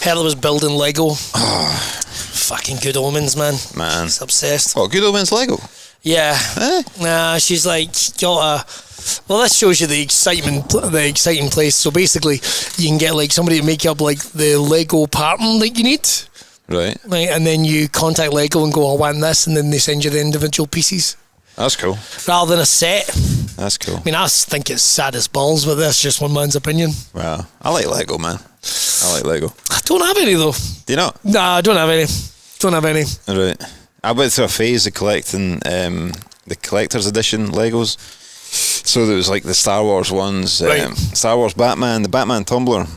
Heather was building Lego. Fucking Good Omens, man. She's obsessed. What, Good Omens Lego? Yeah. Nah, she's like, well, this shows you the exciting place. So basically, you can get like somebody to make up like the Lego pattern that you need. Right. And then you contact Lego and go, I want this, and then they send you the individual pieces. That's cool. Rather than a set. That's cool. I mean, I think it's sad as balls, but that's just one man's opinion. Wow. I like Lego, man. I like Lego. I don't have any, though. Do you not? Nah, I don't have any. Right. I went through a phase of collecting the collector's edition Legos. So there was like the Star Wars ones, Star Wars Batman, the Batman Tumbler.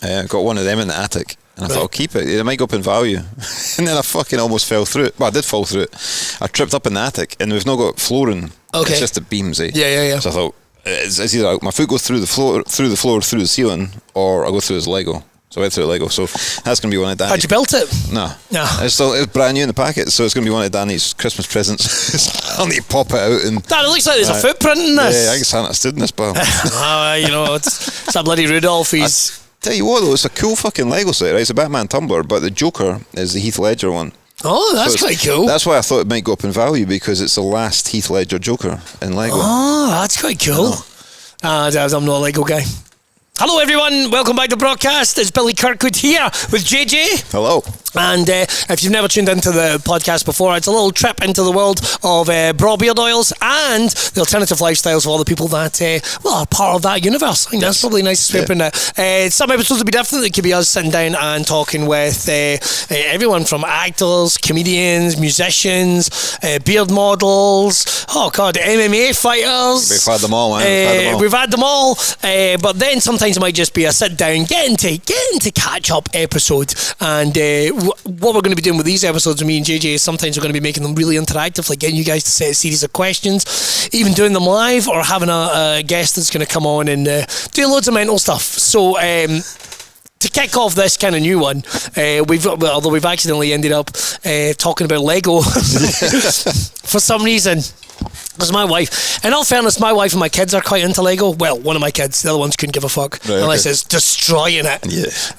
Got one of them in the attic. And I thought, I'll keep it. It might go up in value. And then I fucking almost fell through it. Well, I did fall through it. I tripped up in the attic, and we've not got flooring. Okay. It's just the beams, eh? Yeah. So I thought, it's either my foot goes through the floor, through the ceiling, or I go through his Lego. So I went through the Lego. So that's going to be one of Danny's. Had you built it? No. It's brand new in the packet, so it's going to be one of Danny's Christmas presents. I'll need to pop it out. And Dan, it looks like there's a footprint in this. Yeah, I guess I stood in this, but it's a bloody Rudolph. Tell you what though, it's a cool fucking Lego set, right? It's a Batman tumbler, but the Joker is the Heath Ledger one. Oh, that's quite cool. That's why I thought it might go up in value, because it's the last Heath Ledger Joker in Lego. Oh, that's quite cool. I'm not a Lego guy. Hello everyone, welcome back to Broadcast. It's Billy Kirkwood here with JJ. Hello. And if you've never tuned into the podcast before, it's a little trip into the world of Braw Beard oils and the alternative lifestyles of all the people that are part of that universe. I think that's probably the nicest way of putting it. Some episodes will be different. It could be us sitting down and talking with everyone from actors, comedians, musicians, beard models, MMA fighters. We've had them all, man. We've had them all. But then sometimes it might just be a sit down, get into catch up episode. And what we're going to be doing with these episodes with me and JJ is sometimes we're going to be making them really interactive, like getting you guys to set a series of questions, even doing them live, or having a guest that's going to come on and do loads of mental stuff. So to kick off this kind of new one, although we've accidentally ended up talking about Lego for some reason. Because my wife, in all fairness, my wife and my kids are quite into Lego. Well, one of my kids, the other ones couldn't give a fuck unless it's destroying it.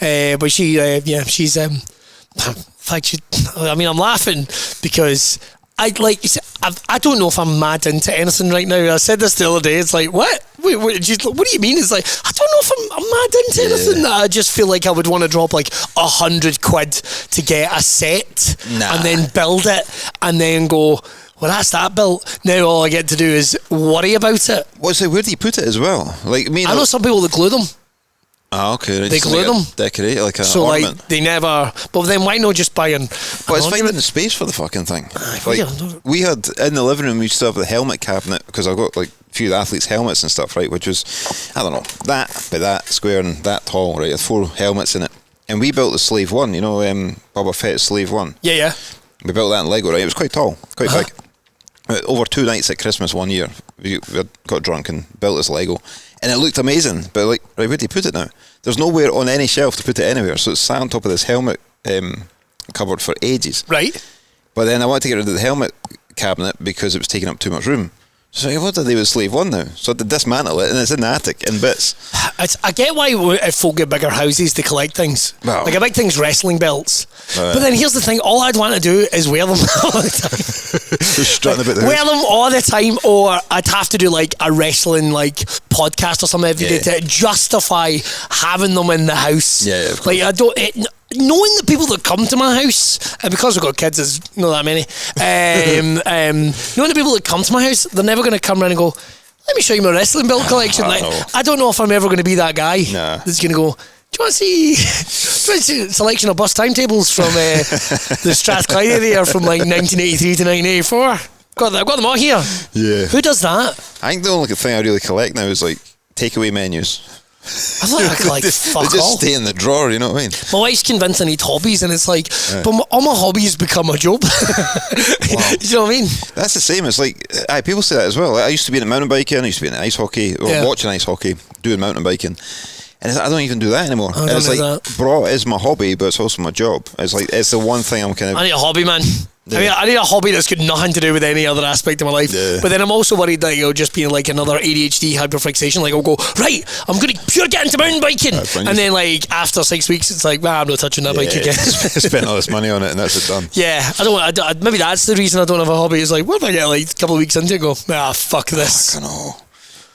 Yeah. But she's in fact, I'm laughing because I don't know if I'm mad into anything right now. I said this the other day. It's like, what? Wait, what do you mean? It's like, I don't know if I'm mad into anything. I just feel like I would want to drop like 100 quid to get a set and then build it and then go, well, that's that built. Now all I get to do is worry about it. Where do you put it as well? I know some people that glue them. Oh, okay. They glue them. Decorate it like an ornament. Like, they never... But then why not just buy an... Well, it's finding the space for the fucking thing. We had, in the living room, we used to have the helmet cabinet, because I've got like a few of the athletes' helmets and stuff, right, which was, I don't know, that by that square and that tall, right, with 4 helmets in it. And we built the Slave 1, you know, Boba Fett's Slave 1. Yeah. We built that in Lego, right? It was quite tall, quite big. Over 2 nights at Christmas one year, we got drunk and built this Lego, and it looked amazing. But like, right, where do you put it now? There's nowhere on any shelf to put it anywhere, so it's sat on top of this helmet cupboard for ages. Right. But then I wanted to get rid of the helmet cabinet because it was taking up too much room. So what do I do with Slave 1 now? So I had to dismantle it, and it's in the attic in bits. I get why if folk get bigger houses to collect things. Well, like a big thing's wrestling belts. But then here's the thing, all I'd want to do is wear them all the time. Just strutting about the house. Wear them all the time, or I'd have to do like a wrestling like podcast or something every day to justify having them in the house. Yeah, of course. Like I don't... knowing the people that come to my house, and because we've got kids, there's not that many, knowing the people that come to my house, they're never going to come around and go, let me show you my wrestling belt collection. I don't know if I'm ever going to be that guy that's going to go, do you want to see a selection of bus timetables from the Strathclyde area from like 1983 to 1984? I've got them all here. Yeah. Who does that? I think the only thing I really collect now is like takeaway menus. I thought I could like fuck they just stay in the drawer, you know what I mean? My wife's convinced I need hobbies, and it's like, but all my hobbies become a job. Wow. You know what I mean? That's the same. It's like, people say that as well. I used to be in mountain biking, I used to be in ice hockey, watching ice hockey, doing mountain biking, And I don't even do that anymore. I don't And it's do like, that. Braw is my hobby, but it's also my job. It's like, it's the one thing I'm kind of... I need a hobby, man. Yeah. I need a hobby that's got nothing to do with any other aspect of my life. Yeah. But then I'm also worried that it'll just be like another ADHD hyperfixation. Like I'll go, right, I'm going to pure get into mountain biking. And then like after 6 weeks, it's like, well, I'm not touching that bike again. Spent all this money on it and that's it done. Yeah, maybe that's the reason I don't have a hobby. It's like, what if I get like a couple of weeks into it and go, fuck this.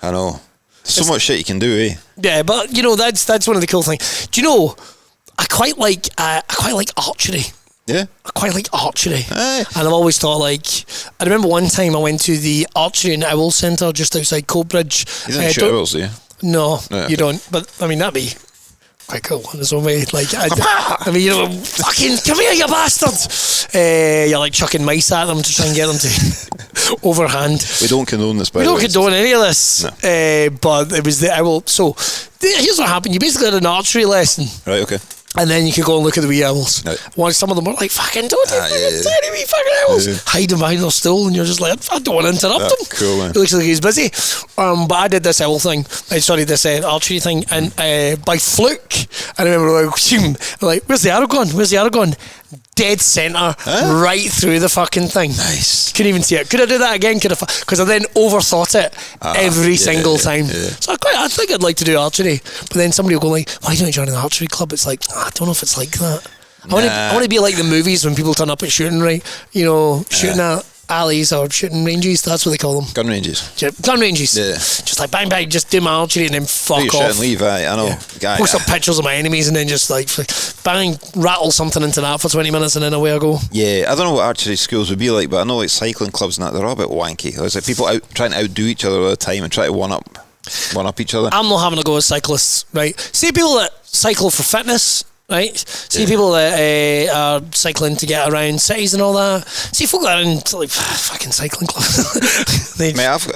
I know. So much shit you can do, eh? Yeah, but you know, that's one of the cool things. Do you know, I quite like archery. Yeah. I quite like archery. Aye. And I've always thought, like, I remember one time I went to the Archery and Owl Centre just outside Coatbridge. You don't shoot owls, do you? No, Yeah. you don't. But, I mean, that'd be quite cool in its own way. Like, I mean, you know, fucking, come here, you bastards! You're like chucking mice at them to try and get them to overhand. We don't condone this, by We the don't way. condone any of this. No. But it was the owl. So, here's what happened. You basically had an archery lesson. Right, okay. And then you could go and look at the wee owls. Right. One, some of them were like, fucking don't do yeah. tiny wee fucking owls. Yeah. Hiding behind their stool, and you're just like, I don't want to interrupt him. Cool, man. He looks like he's busy. But I did this owl thing. This archery thing. And by fluke, I remember like, where's the arrow gone? Where's the arrow gone? Dead centre, right through the fucking thing. Nice. Couldn't even see it. Could I do that again? Because I then overthought it every single time. Yeah. So I think I'd like to do archery. But then somebody will go like, why don't you join an archery club? It's like, I don't know if it's like that. I want to be like the movies when people turn up at shooting, right? You know, shooting at alleys or shooting ranges. That's what they call them. Gun ranges. Gun ranges. Yeah. Just like bang bang, just do my archery and then fuck Do your off. shit and leave, I know. Guy, Post up pictures of my enemies and then just like bang, rattle something into that for 20 minutes and then away I go. Yeah, I don't know what archery schools would be like, but I know like cycling clubs and that, they're all a bit wanky. There's like people trying to outdo each other all the time and try to one up each other. I'm not having a go at cyclists, right? See people that cycle for fitness, right? See people that are cycling to get around cities and all that. See folk that are in like fucking cycling clubs. Mate, I've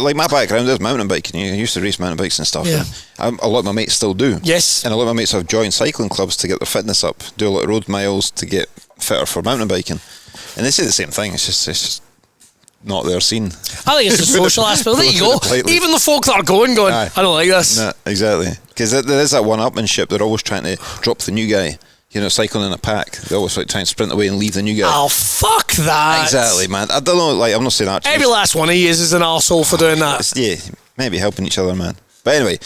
like my background is mountain biking. I used to race mountain bikes and stuff. Yeah. And a lot of my mates still do. Yes. And a lot of my mates have joined cycling clubs to get their fitness up, do a lot of road miles to get fitter for mountain biking. And they say the same thing. It's just not their scene. I think it's a social aspect. There you go. Politely. Even the folk that are going, Aye. I don't like this. No, exactly. Because there is that one-upmanship. They're always trying to drop the new guy. You know, cycling in a pack. They always like try and sprint away and leave the new guy. Oh, fuck that. Exactly, man. I don't know. Like, I'm not saying that. Every last one of you is an arsehole for doing that. Yeah, maybe helping each other, man. But anyway,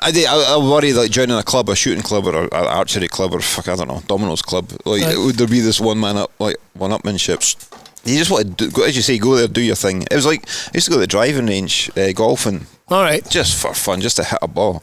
I worry like joining a club, a shooting club, or an archery club, or I don't know, Domino's club. Like, would there be this one-upmanship? You just want to, as you say, go there, do your thing. It was like, I used to go to the driving range, golfing. All right. Just for fun, just to hit a ball.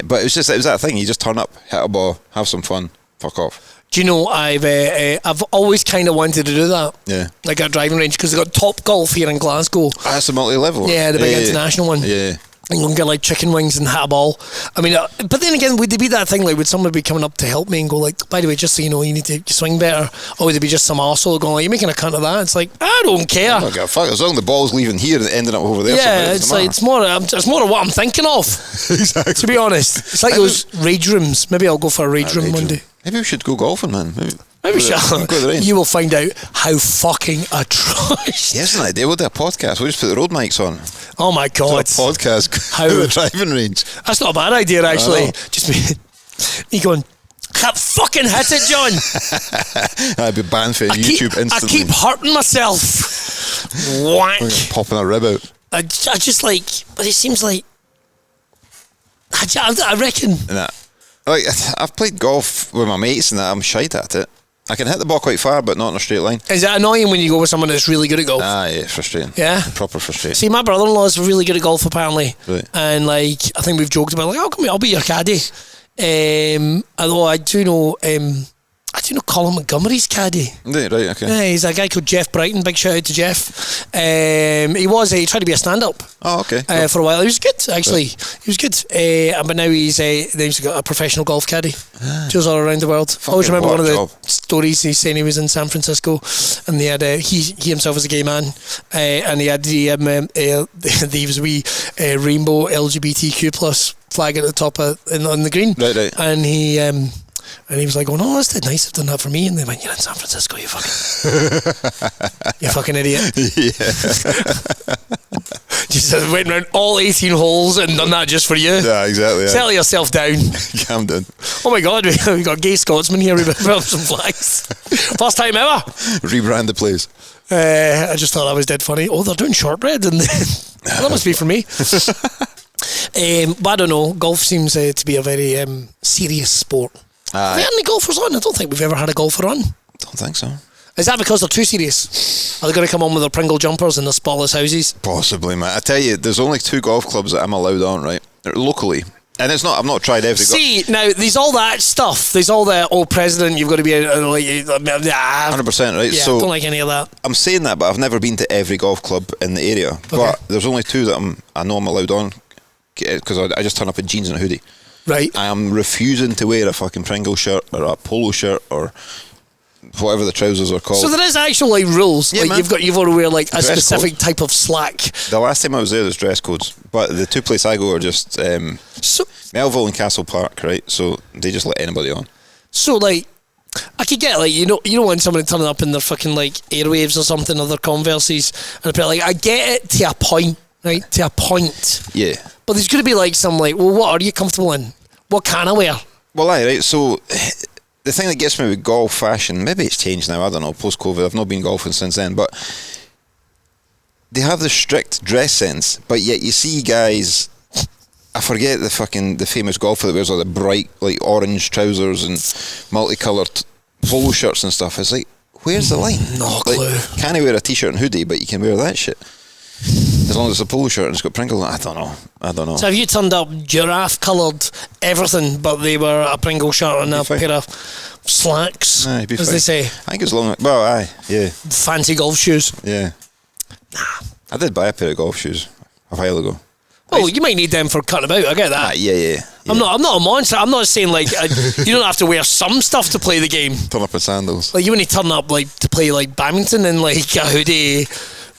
But it was that thing, you just turn up, hit a ball, have some fun, fuck off. Do you know, I've always kind of wanted to do that. Yeah. Like a driving range, because they've got Top Golf here in Glasgow. That's a multi-level. Yeah, the big international one. Yeah. And you can get like chicken wings and hit a ball. I mean, but then again, would there be that thing like, would someone be coming up to help me and go like, by the way, just so you know, you need to swing better? Or would there be just some arsehole going like, you're making a cunt of that? It's like, I don't care. I don't give a fuck. As long as the ball's leaving here and ending up over there. Yeah, it's like, it's more of what I'm thinking of. Exactly. To be honest. It's like those rage rooms. Maybe I'll go for a rage room one day. Maybe we should go golfing, man. Maybe go to the range. you will find out how fucking atrocious. Yes, an idea. We'll do a podcast. We'll just put the road mics on. Oh my Do a god. podcast. How- At the driving range. That's not a bad idea, actually. know. Just me going, fucking hit it, John. I'd be banned for YouTube instantly. I keep hurting myself. Whack. Popping a rib out. I just like, but it seems like, I reckon. Nah. Like, I've played golf with my mates and that. I'm shite at it. I can hit the ball quite far, but not in a straight line. Is it annoying when you go with someone that's really good at golf? Ah, yeah, frustrating. Yeah? Proper frustrating. See, my brother-in-law is really good at golf, apparently. Right. And, like, I think we've joked about, like, oh, come here, I'll be your caddy. Although I do know Colin Montgomery's caddy. Right, okay. Yeah, he's a guy called Jeff Brighton. Big shout out to Jeff. He tried to be a stand-up. Oh, okay. For a while. He was good, actually. He was good. But now he's got a professional golf caddy. Tours all around the world. I always remember one of the stories he's saying he was in San Francisco and they had he himself was a gay man and he had the was a wee rainbow LGBTQ plus flag at the top on the green. Right. And he was like, "Oh no, that's dead nice. I've done that for me." And they went, "You're in San Francisco, you fucking idiot." Yeah. Do Just went round all 18 holes and done that just for you. Yeah, exactly. Yeah. Settle yourself down. Calm down. Oh my God, we got gay Scotsman here with some flags. First time ever. Rebrand the place. I just thought that was dead funny. Oh, they're doing shortbread, and well, that must be for me. But I don't know. Golf seems to be a very serious sport. Have we had any golfers on? I don't think we've ever had a golfer on. Don't think so. Is that because they're too serious? Are they going to come on with their Pringle jumpers and their spotless houses? Possibly, man. I tell you, there's only 2 golf clubs that I'm allowed on, right? Locally. And it's not, I've not tried every now, there's all that stuff. There's all the, president, you've got to be 100%, right? Yeah, so I don't like any of that. I'm saying that, but I've never been to every golf club in the area. Okay. But there's only 2 that I know I'm allowed on, because I just turn up in jeans and a hoodie. Right. I am refusing to wear a fucking Pringle shirt or a polo shirt or whatever the trousers are called. So there is actual rules. Yeah, man. You've got to wear a Dress specific code. type of slack. The last time I was there, there's dress codes, but the 2 places I go are just Melville and Castle Park, right? So they just let anybody on. So I could get you don't want somebody turning up in their fucking Airwaves or something, or their Converses, and I get it to a point, right? To a point. Yeah. But there's going to be some well, what are you comfortable in? What can I wear? Well, right. So the thing that gets me with golf fashion, maybe it's changed now, I don't know, post-COVID, I've not been golfing since then, but they have the strict dress sense, but yet you see guys, I forget the famous golfer that wears all the bright orange trousers and multicoloured polo shirts and stuff. It's where's the line? No clue. Can he wear a t-shirt and hoodie, but you can wear that shit? As long as it's a polo shirt and it's got Pringle. I don't know. So have you turned up giraffe coloured everything, but they were a Pringle shirt and a pair of slacks, Aye, as they say? I think it's long. Well, aye, yeah. Fancy golf shoes. Yeah. I did buy a pair of golf shoes a while ago. Oh, you might need them for cutting about. I get that. Yeah. I'm not a monster. I'm not saying you don't have to wear some stuff to play the game. Turn up in sandals. You only turn up to play badminton in a hoodie.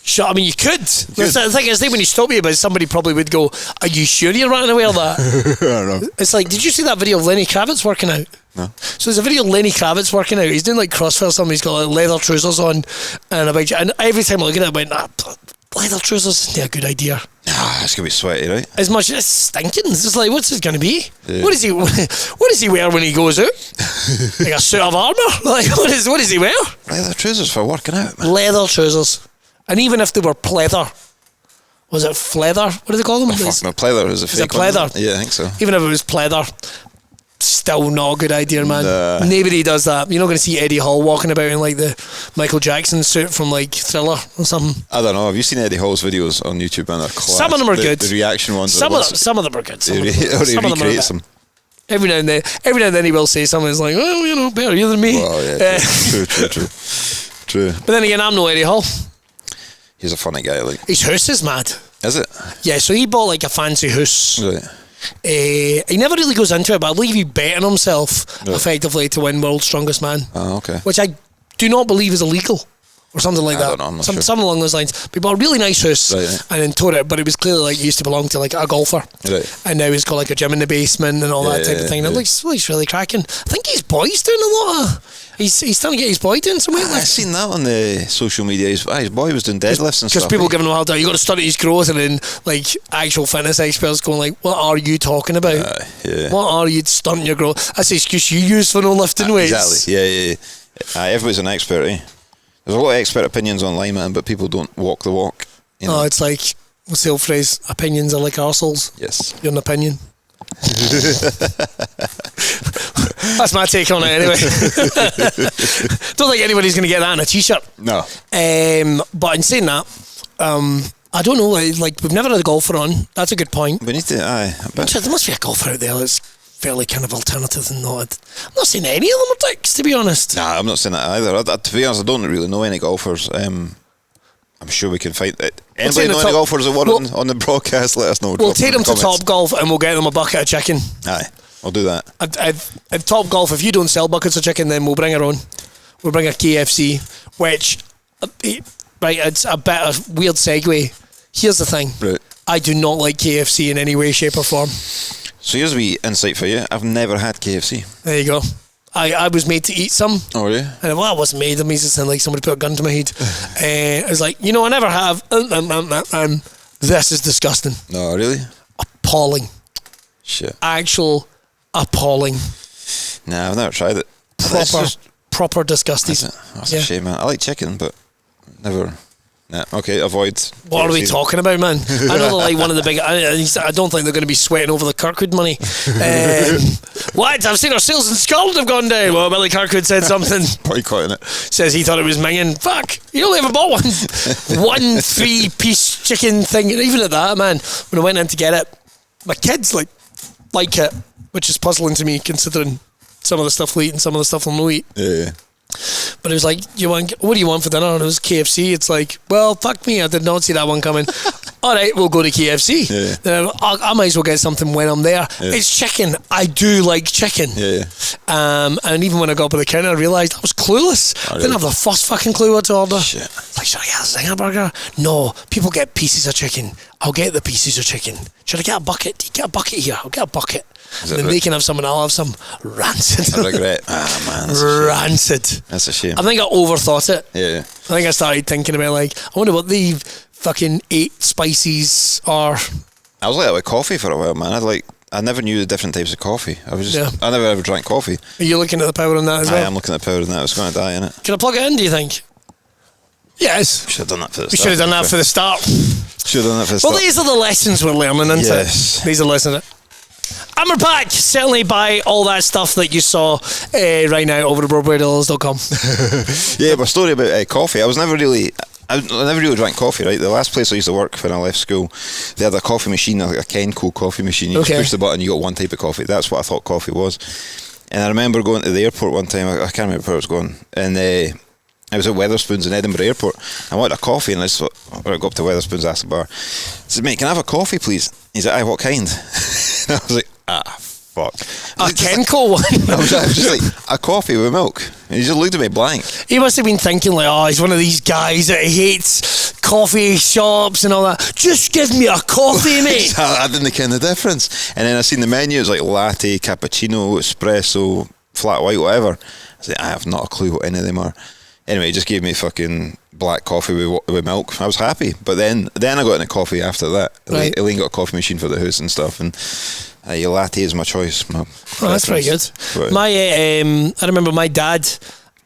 Sure, I mean, you could. The thing is, when you stop you, but somebody probably would go, "Are you sure you're not going to wear that?" I don't know. It's did you see that video of Lenny Kravitz working out? No. So there's a video of Lenny Kravitz working out. He's doing CrossFit or something. He's got leather trousers on, and every time I look at it, I went, leather trousers isn't a good idea. Nah, it's gonna be sweaty, right? As much as it's stinking. It's just what's it going to be? Yeah. What does he wear when he goes out? A suit of armour? What does he wear? Leather trousers for working out, man. Leather trousers. And even if they were pleather, was it fleather? What do they call them? No, pleather is a fake one. Pleather? Yeah, I think so. Even if it was pleather, still not a good idea, man. Nah. Nobody does that. You're not going to see Eddie Hall walking about in the Michael Jackson suit from Thriller or something. I don't know. Have you seen Eddie Hall's videos on YouTube? And they're class. Some of them are good. The reaction ones. Some of them are good. Some of them recreates them. Every now and then he will say something. It's well, better you than me. Well, yeah, true. But then again, I'm no Eddie Hall. He's a funny guy. His house is mad. Is it? Yeah, so he bought a fancy house. Right. He never really goes into it, but I believe he bet on himself effectively to win World's Strongest Man. Oh, okay. Which I do not believe is illegal or something like that. I don't know, I'm not sure. Something along those lines. But he bought a really nice house and then tore it, but it was clearly he used to belong to a golfer. Right. And now he's got a gym in the basement and all that type of thing. And it looks really cracking. I think his boy's doing a lot of... He's starting to get his boy doing some weightlifting. I've seen that on the social media. His boy was doing deadlifts and stuff. Because people giving him a hard time. You got to study his growth, and then actual fitness experts going what are you talking about? What are you stunting your growth? That's the excuse you use for no lifting weights. Exactly. Yeah. Everybody's an expert. There's a lot of expert opinions online, man, but people don't walk the walk. Oh, it's what's the old phrase? Opinions are like arseholes. Yes. You're an opinion. That's my take on it anyway. Don't think anybody's going to get that in a t-shirt. No. But in saying that, I don't know, we've never had a golfer on. That's a good point. We need to, There must be a golfer out there that's fairly kind of alternative and not. I'm not saying any of them are dicks, to be honest. Nah, I'm not saying that either. To be honest, I don't really know any golfers. I'm sure we can find it. Anybody know any golfers that were on the broadcast? Let us know. We'll take them to Top Golf and we'll get them a bucket of chicken. Aye, I'll do that. At Top Golf, if you don't sell buckets of chicken, then we'll bring our own. We'll bring a KFC, which, it's a bit of weird segue. Here's the thing. Right. I do not like KFC in any way, shape or form. So here's a wee insight for you. I've never had KFC. There you go. I was made to eat some. Oh, yeah? And I wasn't made. It means it sounded like somebody put a gun to my head. I was I never have. This is disgusting. No, really? Appalling. Shit. Actual appalling. Nah, I've never tried it. Proper disgusting. That's a shame, man. I like chicken, but never. Nah, okay, avoid. What are we talking about, man? I know they're like one of the big. I don't think they're going to be sweating over the Kirkwood money. What? I've seen our sales in Scotland have gone down. Well, Billy Kirkwood said something. Boycotting it. Says he thought it was minging. Fuck, you only ever bought one 3-piece chicken thing. And even at that, man, when I went in to get it, my kids like it, which is puzzling to me considering some of the stuff we eat and some of the stuff they'll no eat. Yeah. But it was like, what do you want for dinner? And it was KFC. It's like, well, fuck me, I did not see that one coming. All right, we'll go to KFC. Yeah. Then I might as well get something when I'm there. Yeah. It's chicken. I do like chicken. Yeah. And even when I got up at the counter, I realised I was clueless. I didn't have the first fucking clue what to order. Shit. Like, should I get a zinger burger? No, people get pieces of chicken. I'll get the pieces of chicken. Should I get a bucket? Do you get a bucket here? I'll get a bucket. And then they can have some and I'll have some. Rancid. I regret. Man, rancid. That's a shame. I think I overthought it. Yeah. I think I started thinking about like, I wonder what the fucking 8 spices are. I was like that with coffee for a while, man. I never knew the different types of coffee. I never ever drank coffee. Are you looking at the power on that as well? I am looking at the power on that. I was going to die in it. Can I plug it in, do you think? Yes. We should have done that for the start. We should have done that for the start. Should have done that for the start. Well, these are the lessons we're learning, isn't it? These are lessons. And we're back. Certainly buy all that stuff that you saw right now over at brawbeard.com. Yeah, but story about coffee. I never really drank coffee, right? The last place I used to work when I left school, they had a coffee machine, like a Kenco coffee machine. You just push the button, you got one type of coffee. That's what I thought coffee was. And I remember going to the airport one time, I can't remember where I was going, and I was at Wetherspoons in Edinburgh Airport. I wanted a coffee, and I just thought, I go up to Wetherspoons, ask the bar, I said, mate, can I have a coffee, please? He's like, aye, what kind? And I was like, fuck. A Kenco one? I was just like, a coffee with milk. And he just looked at me blank. He must have been thinking like, he's one of these guys that hates coffee shops and all that. Just give me a coffee, mate. I didn't ken the difference. And then I seen the menu, it was like latte, cappuccino, espresso, flat white, whatever. I was like, I have not a clue what any of them are. Anyway, he just gave me fucking black coffee with milk. I was happy. But then I got into coffee after that. Right. Elaine got a coffee machine for the house and stuff, and your latte is my choice. That's pretty good. But I remember my dad,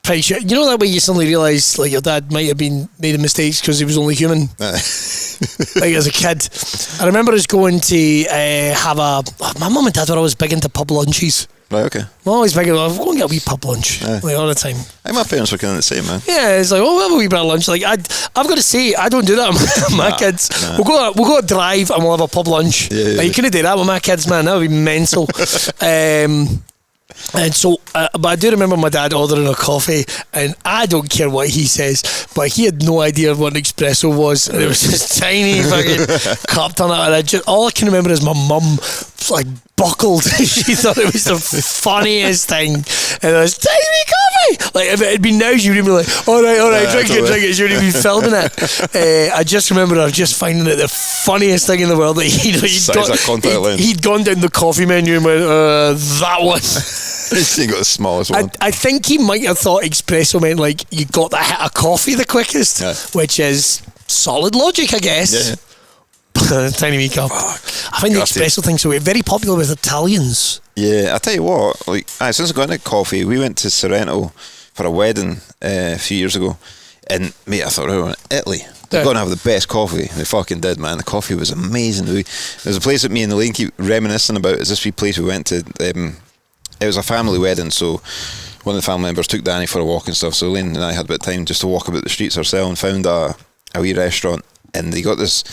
pretty sure, you know that way you suddenly realise like your dad might have been made mistakes because he was only human. Like as a kid. I remember us going to have my mum and dad were always big into pub lunches. Right, okay. I'm always big into, go and get a wee pub lunch like all the time. My parents were kind of the same, man. Yeah, it's like, we'll have a wee bit of lunch. Like I've got to say, I don't do that with my kids. Nah. We'll go a drive and we'll have a pub lunch. Yeah. You couldn't do that with my kids, man. That would be mental. And so, but I do remember my dad ordering a coffee, and I don't care what he says, but he had no idea what an espresso was, and it was this tiny fucking cup on it, and all I can remember is my mum like buckled. She thought it was the funniest thing, and it was tiny coffee. Like if it had been now, she would have been like, all right, drink it. She would have been filming it. I just remember her just finding it the funniest thing in the world that he'd gone down the coffee menu and went, that one. He got the smallest one. I think he might have thought espresso meant like you got the hit of coffee the quickest, which is solid logic, I guess. Yeah. Tiny wee cup. Fuck. I find the espresso thing so very popular with Italians. Yeah, I tell you what, like since I got into coffee, we went to Sorrento for a wedding a few years ago, and mate, I thought we were in Italy. They're going to have the best coffee. They fucking did, man. The coffee was amazing. There's a place that me and Elaine keep reminiscing about. Is this wee place we went to? It was a family wedding, so one of the family members took Danny for a walk and stuff, so Elaine and I had a bit of time just to walk about the streets ourselves and found a wee restaurant, and they got this,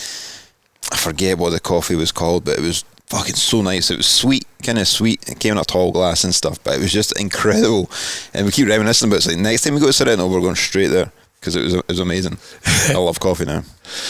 I forget what the coffee was called, but it was fucking so nice. It was sweet, kind of sweet. It came in a tall glass and stuff, but it was just incredible. And we keep reminiscing about it. It's like next time we go to Sorrento, we're going straight there, because it was amazing. I love coffee now.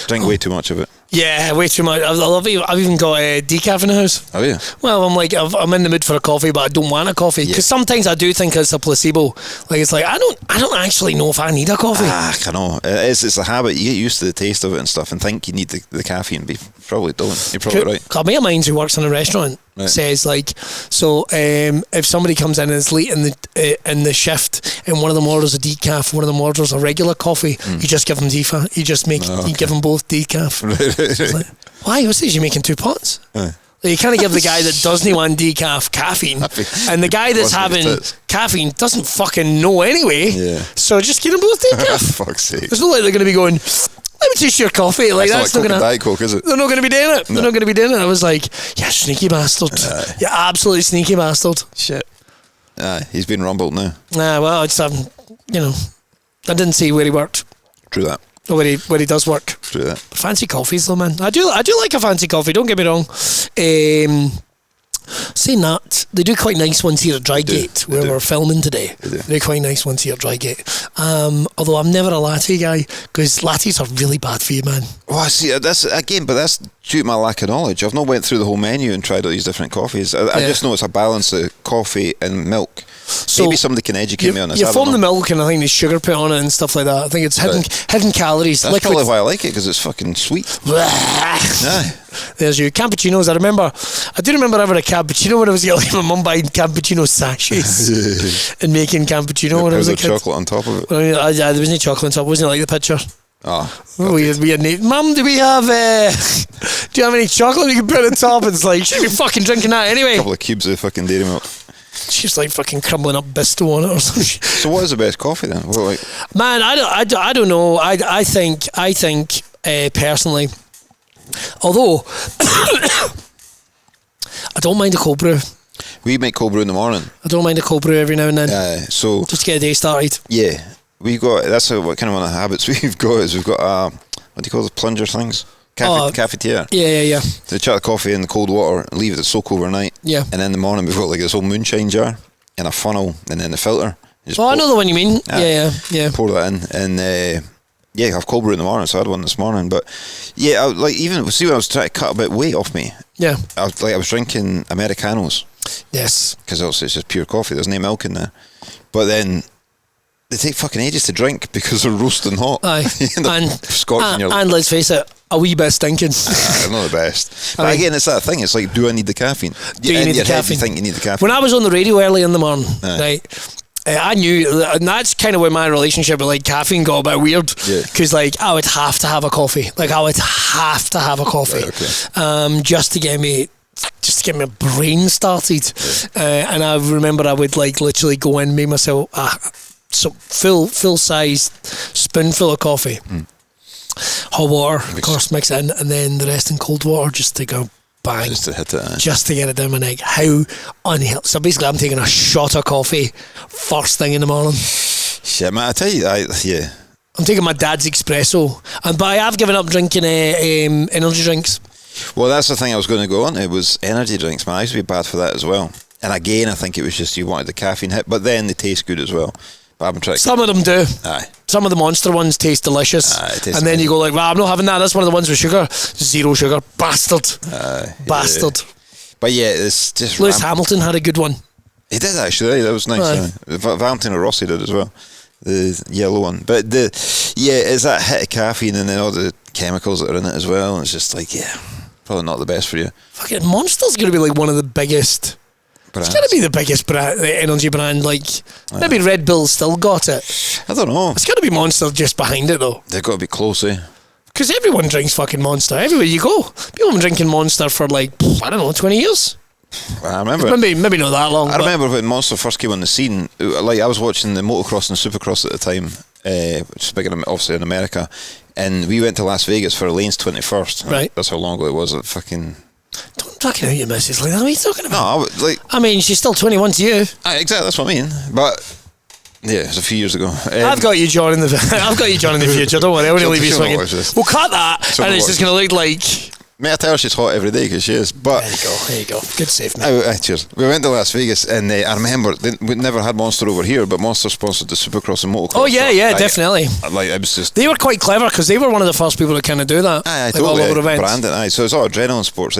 Drink way too much of it. Yeah, way too much. I love it. I've even got a decaf in the house. Oh yeah. Well, I'm like, I'm in the mood for a coffee, but I don't want a coffee because sometimes I do think it's a placebo. Like it's like I don't actually know if I need a coffee. I know. It's a habit. You get used to the taste of it and stuff, and think you need the caffeine, but you probably don't. You're probably right. A mate of mine who works in a restaurant says like, so if somebody comes in and it's late in the shift and one of them orders a decaf, one of them orders a regular coffee, you just give them decaf. You just you give them both decaf. Like, why? What's this? You making 2 pots? You kind of give the guy that doesn't want decaf caffeine, and the guy that's having caffeine doesn't fucking know anyway. Yeah. So just give them both decaf. Fuck's sake. There's no like they're going to be going, let me taste your coffee. Like that's not going to. Diet Coke, is it? They're not going to be doing it. No. They're not going to be doing it. I was like, yeah, sneaky bastard. Yeah, absolutely sneaky bastard. Shit. He's been rumbled now. Well, I just haven't. I didn't see where he worked. True that. Or where he does work. True that. Fancy coffees though, man. I do like a fancy coffee. Don't get me wrong. Saying that, they do quite nice ones here at Drygate, where we're filming today. They're quite nice ones here at Drygate. Although I'm never a latte guy, because lattes are really bad for you, man. Oh, I see. That's due to my lack of knowledge. I've not went through the whole menu and tried all these different coffees. I just know it's a balance of coffee and milk. So maybe somebody can educate me on this. You foam the milk and I think there's sugar put on it and stuff like that. I think it's hidden calories. That's probably why I like it, because it's fucking sweet. There's you. Cappuccinos. I do remember having a cappuccino when I was young. My mum buying cappuccino sachets and making cappuccino when I was a kid. Chocolate on top of it. There wasn't any chocolate on top. Wasn't it like the picture? We had Mum, do you have any chocolate we can put on top? It's like, should be fucking drinking that anyway. A couple of cubes of fucking dairy milk. She's like fucking crumbling up Bisto on it or something. So what is the best coffee then? Man, I don't know. I think personally, although I don't mind a cold brew. We make cold brew in the morning. I don't mind a cold brew every now and then. So just to get a day started. Yeah, that's what kind of one of the habits we've got is we've got what do you call those plunger things? Cafetiere. Yeah. So they chuck the coffee in the cold water, leave it to soak overnight. Yeah. And then in the morning we've got like this old moonshine jar and a funnel and then the filter. I know the one you mean. Yeah. Pour that in and have cold brew in the morning. So I had one this morning, but yeah, even when I was trying to cut a bit of weight off me. Yeah. I was drinking Americanos. Yes. Because obviously it's just pure coffee. There's no milk in there. But then they take fucking ages to drink because they're roasting hot. Aye. And let's face it, a wee bit stinking. They're not the best. But again, it's that thing. It's like, do I need the caffeine? Do you need the caffeine? You think you need the caffeine? When I was on the radio early in the morning, right, I knew, and that's kind of when my relationship with like caffeine got a bit weird. Because I would have to have a coffee. Just to get me my brain started. And I remember I would like literally go in, make myself so full size spoonful of coffee, hot water, of course, mix it in, and then the rest in cold water just to go bang, just to hit it, just to get it down my neck. How unhealthy! So basically, I'm taking a shot of coffee first thing in the morning. Shit, man! I tell you, I'm taking my dad's espresso, but I have given up drinking energy drinks. Well, that's the thing I was going to go on. It was energy drinks, man. I used to be bad for that as well. And again, I think it was just you wanted the caffeine hit, but then they taste good as well. Some of them do. Aye. Some of the Monster ones taste delicious. And then you go like, well, I'm not having that. That's one of the ones with sugar. 0 sugar. Bastard. Bastard. Yeah. But yeah, it's just... Lewis Hamilton had a good one. He did actually. That was nice. Valentino Rossi did as well. The yellow one. But it's that hit of caffeine and then all the chemicals that are in it as well. And it's just like, probably not the best for you. Fucking Monster's going to be like one of the biggest... It's got to be the biggest energy brand. Maybe Red Bull still got it. I don't know. It's got to be Monster just behind it though. They've got to be close, Because everyone drinks fucking Monster. Everywhere you go, people have been drinking Monster for 20 years. I remember. Maybe not that long. I remember when Monster first came on the scene. I was watching the motocross and supercross at the time, which is big obviously in America, and we went to Las Vegas for Elaine's 21st. Right. That's how long ago it was. Don't fucking out your missus like that. What are you talking about? No, I mean, she's still 21 to you. Exactly, that's what I mean. But yeah, it's a few years ago. I've got you, John, in the future. Don't worry, I won't leave you swinging. We'll cut that, and it's just going to look like. May I tell her she's hot every day because she is. But there you go. Good save, mate. Cheers. We went to Las Vegas, and I remember we never had Monster over here, but Monster sponsored the Supercross and motocross. Oh yeah, definitely. It was just they were quite clever because they were one of the first people to kind of do that. Totally. All over events. Branding, so it's all adrenaline sports,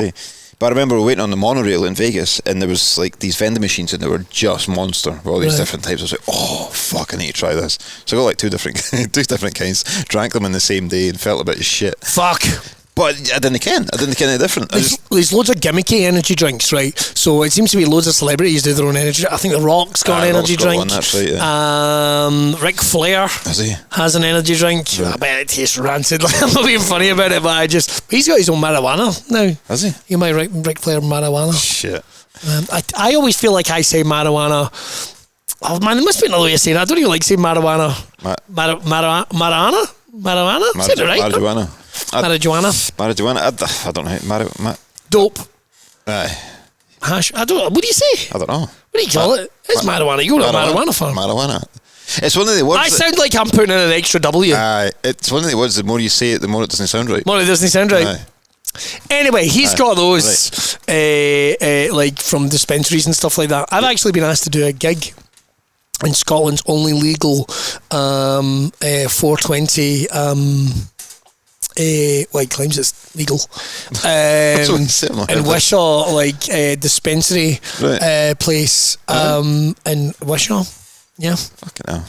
But I remember we were waiting on the monorail in Vegas, and there was these vending machines, and they were just Monster with all these different types. I was like, oh fuck, I need to try this. So I got two different kinds, drank them in the same day, and felt a bit of shit. Fuck. But I didn't ken any different. There's loads of gimmicky energy drinks, right? So it seems to be loads of celebrities do their own energy. I think The Rock's got an energy drink. One, that's right, yeah. Ric Flair has an energy drink. Right. I bet it tastes rancid. I'm not being funny about it, but he's got his own marijuana now. Has he? You might Ric Flair marijuana. Shit. I always feel like I say marijuana. Oh man, there must be another way of saying it. I don't even like saying marijuana. Marijuana? Is that right? Marijuana. Marijuana. I don't know. Dope. Aye. Hash. I don't know. What do you say? I don't know. What do you call it? It's marijuana. You're a marijuana fan. Marijuana. It's one of the words. I sound like I'm putting in an extra W. Aye. It's one of the words. The more you say it, the more it doesn't sound right. More it doesn't sound right. Aye. Anyway, he's got those like from dispensaries and stuff like that. I've actually been asked to do a gig in Scotland's only legal 420 white claims it's legal in Wishaw, like dispensary place in Wishaw. Yeah. Fucking hell.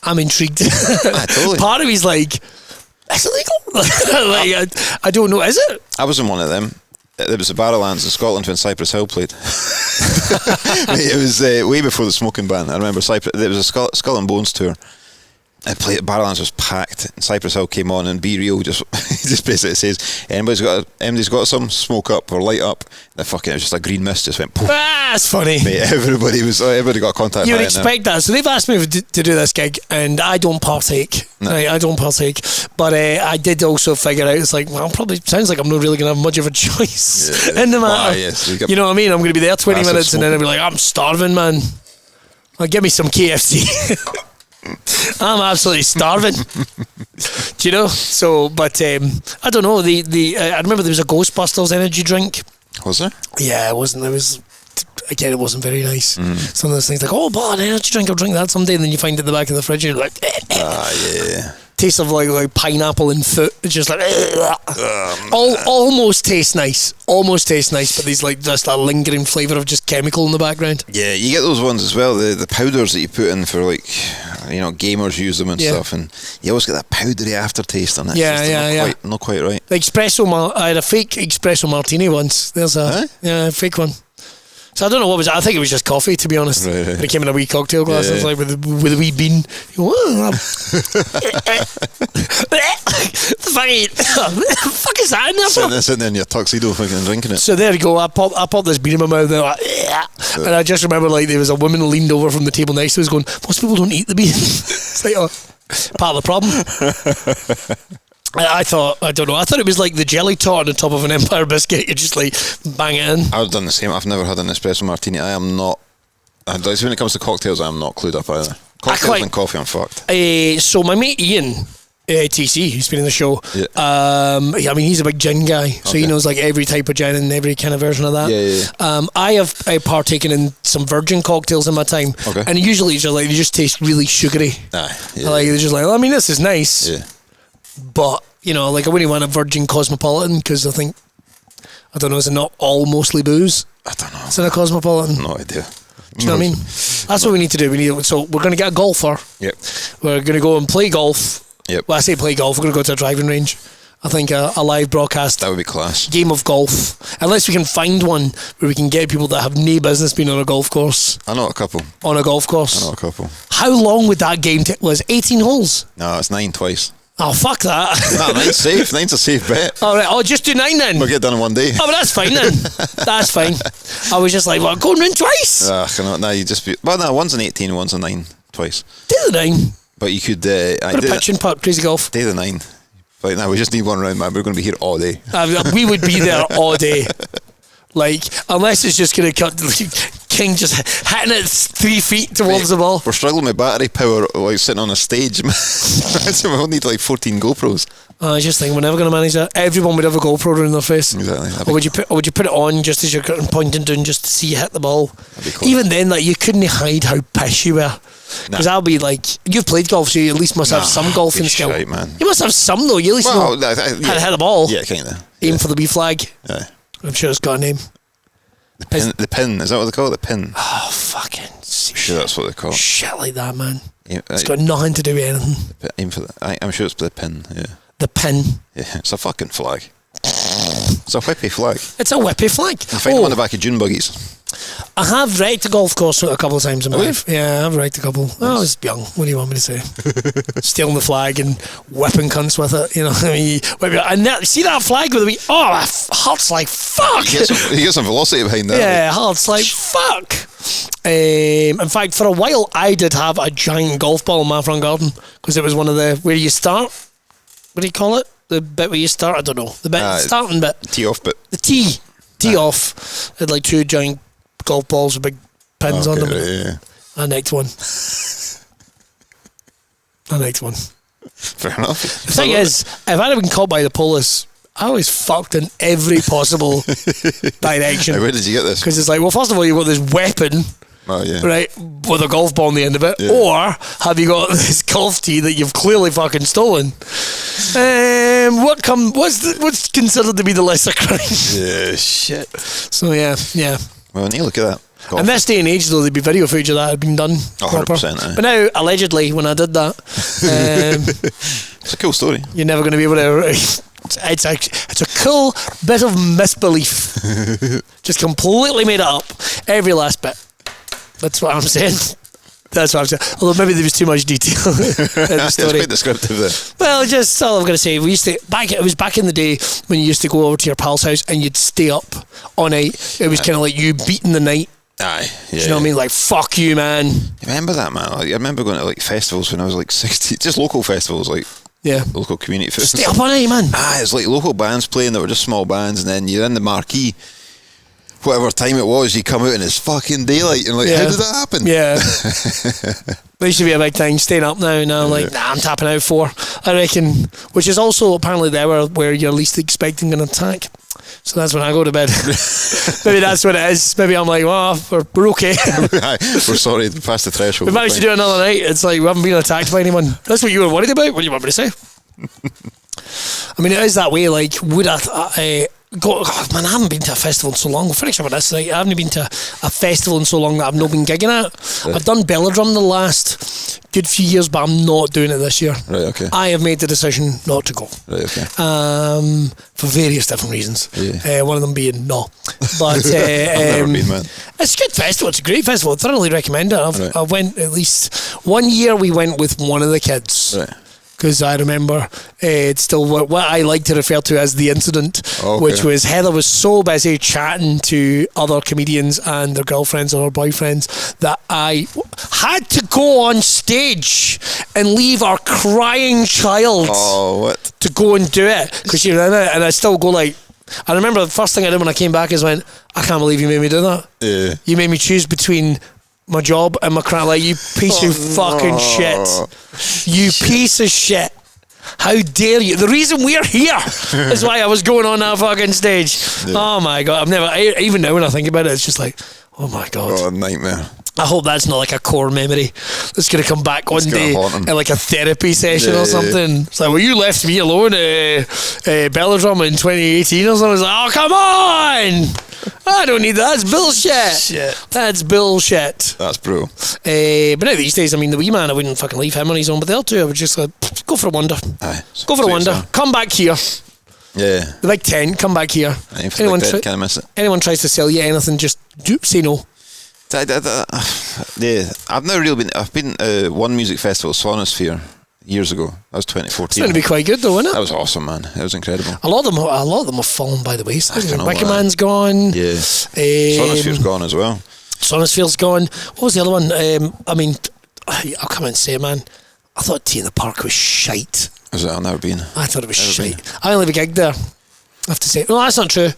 I'm intrigued. Totally. Part of me's like, is it legal? Like, I don't know. Is it? I was in one of them. There was the Barrowlands in Scotland when Cypress Hill played. It was way before the smoking ban. I remember there was a Skull and Bones tour. I played at Barrowlands, was packed, and Cypress Hill came on, and Be Real just basically says, anybody's got some, smoke up or light up. And it was just a green mist just went poof. That's funny. Mate, everybody got contact. You would expect that. So they've asked me to do this gig, and I don't partake. No. Right, I don't partake. But I did also figure out, it's like, well, probably sounds like I'm not really going to have much of a choice in the matter. Yes, you know what I mean? I'm going to be there 20 minutes, and then I'll be like, I'm starving, man. Well, give me some KFC. I'm absolutely starving. Do you know? So, but I don't know. I remember there was a Ghostbusters energy drink. Was there? Yeah, it wasn't. It wasn't very nice. Some of those things like, oh, but an energy drink, I'll drink that someday. And then you find it in the back of the fridge, and you're like, yeah. Taste of like pineapple and foot. It's just like almost tastes nice, but there's like just a lingering flavour of just chemical in the background. Yeah, you get those ones as well. The powders that you put in for like, gamers use them and stuff, and you always get that powdery aftertaste on it. Yeah. Not quite right. The espresso. I had a fake espresso martini once. There's a fake one. So I don't know what was it. I think it was just coffee, to be honest. Right. And it came in a wee cocktail glass. It was like with a wee bean. The fuck is that in there? Sitting there in your tuxedo fucking drinking it. So there you go. I popped this bean in my mouth and, and I just remember like there was a woman leaned over from the table next to us going, most people don't eat the bean. It's like, part of the problem. I thought it was like the jelly tot on the top of an Empire biscuit. You just like bang it in. I've done the same. I've never had an espresso martini. I am not. When it comes to cocktails, I am not clued up either. Cocktails and coffee, I'm fucked. So my mate Ian, TC, who's been in the show. Yeah. He's a big gin guy, so he knows like every type of gin and every kind of version of that. Yeah. I have partaken in some virgin cocktails in my time, and usually it's just like they just taste really sugary. Like they're just like, this is nice. Yeah. But, like I wouldn't want a virgin cosmopolitan because I think, I don't know, is it not all mostly booze? I don't know. Is it a cosmopolitan? No idea. Do you know what I mean? That's what we need to do. So we're going to get a golfer. Yep. We're going to go and play golf. Yep. Well, I say play golf. We're going to go to a driving range. I think a live broadcast. That would be class. Game of golf. Unless we can find one where we can get people that have no business being on a golf course. I know a couple. On a golf course? I know a couple. How long would that game take? Was 18 holes? No, it's 9 twice. Oh, fuck that. No, 9's safe. 9's a safe bet. All right. Oh, just do 9 then. We'll get done in one day. Oh, but that's fine then. That's fine. I was just like, going round twice? No, you just be... Well, no, one's an 18, one's a 9 twice. Do the 9. But you could... Put a pitch and putt, crazy golf. Do the 9. Like, no, we just need one round, man. We're going to be here all day. We would be there all day. Like, unless it's just going to cut... King just hitting it 3 feet towards the ball. We're struggling with battery power, like sitting on a stage. So we'll need like 14 GoPros. I just think we're never going to manage that. Everyone would have a GoPro in their face. Exactly. Or would you put it on just as you're pointing down just to see you hit the ball? That'd be cool. Even then, like you couldn't hide how piss you were. Because I'll be like, you've played golf, so you at least must have some golfing skill. Shite, man. You must have some though. You at least know how to hit the ball. Yeah, kind of. Aim for the B flag. Yeah. I'm sure it's got a name. The pin, is that what they call it? The pin. Oh, fucking shit. sure that's what they call it. Shit like that, man. It's got nothing to do with anything. Aim for I'm sure it's the pin, yeah. The pin? Yeah, it's a fucking flag. It's a whippy flag. It's a whippy flag. I find them on the back of dune buggies. I have wrecked a golf course a couple of times in my life. Yeah, I've wrecked a couple. Nice. I was young. What do you want me to say? Stealing the flag and whipping cunts with it. You know, I mean, and see that flag with the that hurts like fuck. You get some velocity behind that. Yeah, hurts like fuck. In fact, for a while, I did have a giant golf ball in my front garden because it was one of the where you start. What do you call it? The bit where you start. I don't know. The bit starting bit. Tee off bit. The tee off. It had like two giant golf balls with big pins on them. Yeah. I nicked one. Fair enough. The thing is, if I'd have been caught by the police, I was fucked in every possible direction. Where did you get this? Because it's like, well, first of all, you've got this weapon, right, with a golf ball on the end of it, or have you got this golf tee that you've clearly fucking stolen? What's considered to be the lesser crime? Yeah, shit. So yeah. Well, Neil, look at that. In this day and age, though, there'd be video footage of that had been done. 100%. But now, allegedly, when I did that, it's a cool story. You're never going to be able to. It's a cool bit of misbelief. Just completely made it up. Every last bit. That's what I'm saying. That's what I'm saying. Although maybe there was too much detail in the story. It's quite descriptive there. Well, just all I'm going to say. It was back in the day when you used to go over to your pal's house and you'd stay up all night. It was kind of like you beating the night. Aye. Yeah. Do you know what I mean? Like, fuck you, man. You remember that, man? Like, I remember going to like festivals when I was like 16. Just local festivals, like local community festivals. Stay up all night, man. It's like local bands playing that were just small bands, and then you're in the marquee. Whatever time it was, you come out and it's fucking daylight. And like, how did that happen? Yeah. There used to be a big thing staying up now. Now I'm like, I'm tapping out 4. I reckon, which is also apparently the hour where you're least expecting an attack. So that's when I go to bed. Maybe that's what it is. Maybe I'm like, well, we're okay. We're sorry, past the threshold. We managed to do another night. It's like we haven't been attacked by anyone. That's what you were worried about? What do you want me to say? I mean, it is that way. Like, would I man, I haven't been to a festival in so long. We'll finish up with this. Like, I haven't been to a festival in so long that I've not been gigging at. Right. I've done Belladrum the last good few years, but I'm not doing it this year. Right, okay. I have made the decision not to go. Right, okay. For various different reasons. Yeah. One of them being no. But I've never been, man. It's a good festival. It's a great festival. I thoroughly recommend it. I went at least 1 year. We went with one of the kids. Right. Because I remember it's still what I like to refer to as the incident, which was Heather was so busy chatting to other comedians and their girlfriends or their boyfriends that I had to go on stage and leave our crying child to go and do it. Because she ran it, and I still go like, I remember the first thing I did when I came back is went, I can't believe you made me do that. Yeah. You made me choose between my job and my crack. Like, you piece of fucking shit. You piece of shit. How dare you? The reason we're here is why I was going on that fucking stage. Yeah. Oh my God. Even now when I think about it, it's just like, oh my God. Oh, nightmare. I hope that's not like a core memory that's going to come back one day in like a therapy session or something. Yeah. It's like, well, you left me alone at Belladrum in 2018 or something. I was like, oh, come on! I don't need that. That's bullshit. That's bullshit. That's bro. But now these days, I mean, the wee man, I wouldn't fucking leave him on his own, but the other two, I would just like, go for a wander. Go for a wander. Come back here. Yeah. The big tent, come back here. Can't miss it. Anyone tries to sell you anything, just say no. Yeah, I've never really been. I've been one music festival, Sonosphere, years ago. That was 2014. It's going to be quite good, though, isn't it? That was awesome, man. It was incredible. A lot of them have fallen by the wayside. Wicker Man's gone. Yeah. Sonosphere's gone as well. Sonosphere's gone. What was the other one? I mean, I'll come and say, man, I thought Tea in the Park was shite. Was it? I've never been. I thought it was shite. I only have a gig there, I have to say. No, that's not true.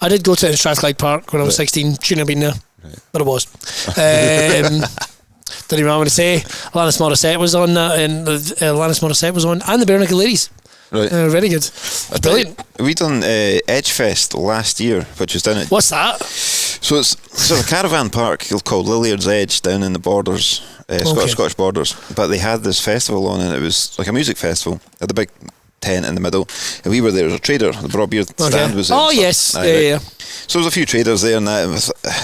I did go to it in Strathclyde Park when I was 16. Shouldn't have been there. Right. But it was. Did you remember to say Alanis Morissette was on and Alanis Morissette was on, and the Bare Naked Ladies. Right. Very good. Brilliant. We done Edgefest last year, which was down at... What's that? So it's a caravan park called Lilliard's Edge down in the Borders, Scottish Borders. But they had this festival on, and it was like a music festival. They had a big tent in the middle, and we were there as a trader. The Braw Beard stand was there. Oh, yes. Yeah. So there was a few traders there, and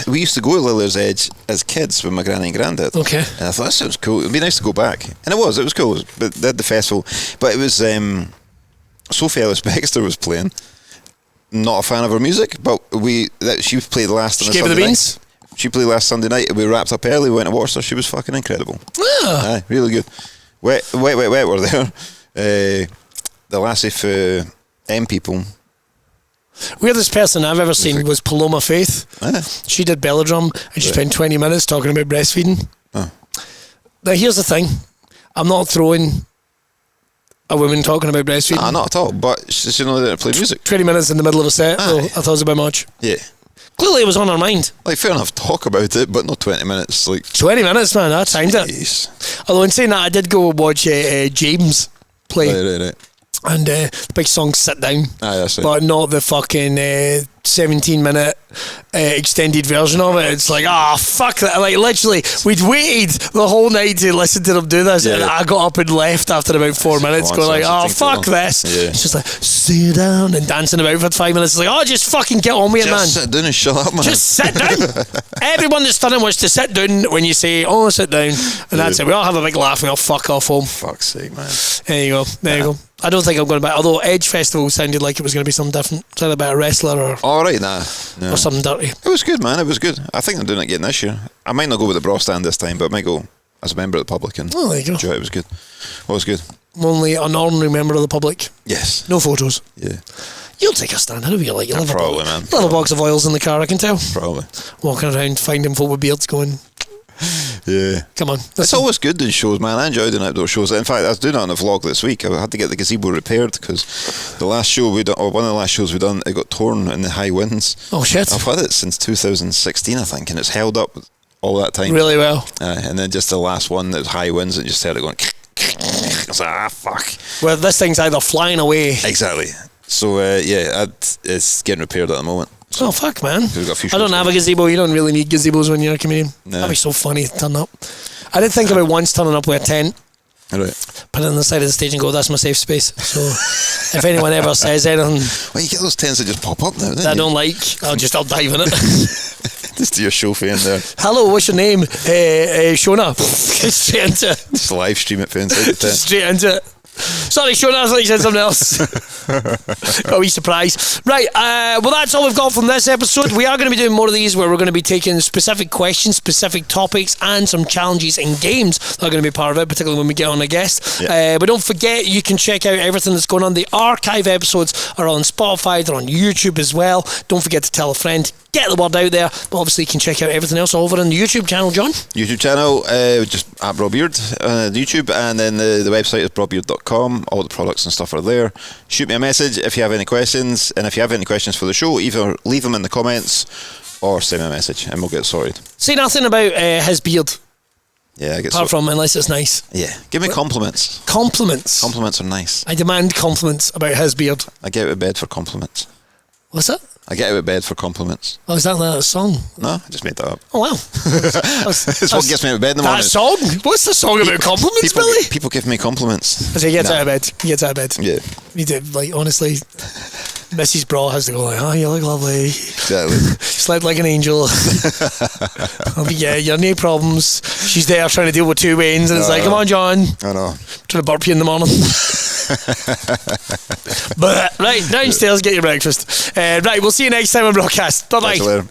we used to go to Lillard's Edge as kids with my granny and granddad. Okay. And I thought, that sounds cool. It'd be nice to go back. And it was cool. But they had the festival. But it was, Sophie Ellis Baxter was playing. Not a fan of her music, but she played last on a Sunday night. She gave her the beans? She played last Sunday night, and we wrapped up early, went to watch her. She was fucking incredible. Aye, really good. Wet were there. The lassie for M People. Weirdest person I've ever seen was Paloma Faith. She did Belladrum, and she spent 20 minutes talking about breastfeeding. Now, here's the thing. I'm not throwing a woman talking about breastfeeding. Nah, not at all, but she knows how to play music. 20 minutes in the middle of a set, though, I thought it was a bit much. Yeah. Clearly it was on her mind. Like, fair enough, talk about it, but not 20 minutes. Like 20 minutes, man, I timed it. Although in saying that, I did go watch James play. Right. And the big song Sit Down. That's it. But not the fucking 17-minute extended version of it. It's like, fuck that. Like, literally, we'd waited the whole night to listen to them do this, and I got up and left after about 4 minutes, going like, fuck this. It's just like, sit down and dancing about for 5 minutes. It's like, just fucking get on with it, man. Just sit down and shut up, man. Just sit down. Everyone that's done it wants to sit down when you say, sit down. And that's it. We all have a big laugh and we all fuck off home. Fuck's sake, man. There you go. I don't think I'm going back. Although Edge Festival sounded like it was going to be something different. Sounded about a wrestler or or something dirty. It was good, man. It was good. I think I'm doing it again this year. I might not go with the Braw stand this time, but I might go as a member of the public. And there you go. It was good. What was good? Only an ordinary member of the public. Yes. No photos. Yeah. You'll take a stand. How do you like? You'll have probably, man. You'll have a box of oils in the car, I can tell. Probably. Walking around, finding folk with beards going... Yeah. Come on. It's always good doing shows, man. I enjoy doing outdoor shows. In fact, I was doing it on a vlog this week. I had to get the gazebo repaired because the last show we done, or one of the last shows we done, it got torn in the high winds. Oh shit. I've had it since 2016, I think, and it's held up all that time. Really well. And then just the last one, that was high winds, and just started going. I was like, fuck. Well, this thing's either flying away. Exactly. So it's getting repaired at the moment. So fuck, man. I don't have a gazebo. You don't really need gazebos when you're a comedian. No. That'd be so funny to turn up. I did think about once turning up with a tent. Right. Put it on the side of the stage and go, that's my safe space. So if anyone ever says anything... Well, you get those tents that just pop up now, don't I don't like. I'll dive in it. Just do your show fan there. Hello, what's your name? Shona. Straight into it. Just live stream it for inside the tent. Straight into it. Sorry, Shona, I thought you said something else. Got a wee surprise. Right, well, that's all we've got from this episode. We are going to be doing more of these where we're going to be taking specific questions, specific topics, and some challenges and games that are going to be part of it, particularly when we get on a guest. Yeah. But don't forget, you can check out everything that's going on. The archive episodes are on Spotify, they're on YouTube as well. Don't forget to tell a friend. Get the word out there, but obviously you can check out everything else over on the YouTube channel, John. YouTube channel, just at Braw Beard, YouTube, and then the website is brawbeard.com. All the products and stuff are there. Shoot me a message if you have any questions, and if you have any questions for the show, either leave them in the comments or send me a message and we'll get it sorted. Say nothing about his beard. Yeah, I get apart from unless it's nice. Yeah, give me compliments. Compliments? Compliments are nice. I demand compliments about his beard. I get out of bed for compliments. What's that? I get out of bed for compliments. Oh, is that a song? No, I just made that up. Oh, wow. It's what gets me out of bed in the morning. That song? What's the song about compliments, Billy? People give me compliments. So he gets out of bed. He gets out of bed. Yeah. You do, like, honestly, Mrs. Braw has to go like, oh, you look lovely. Exactly. Slept like an angel. Yeah, you have no problems. She's there trying to deal with two wains, and it's like, come on, John. I know. Trying to burp you in the morning. But right, downstairs, get your breakfast. Right, we'll see you next time on Broadcast. Bye bye.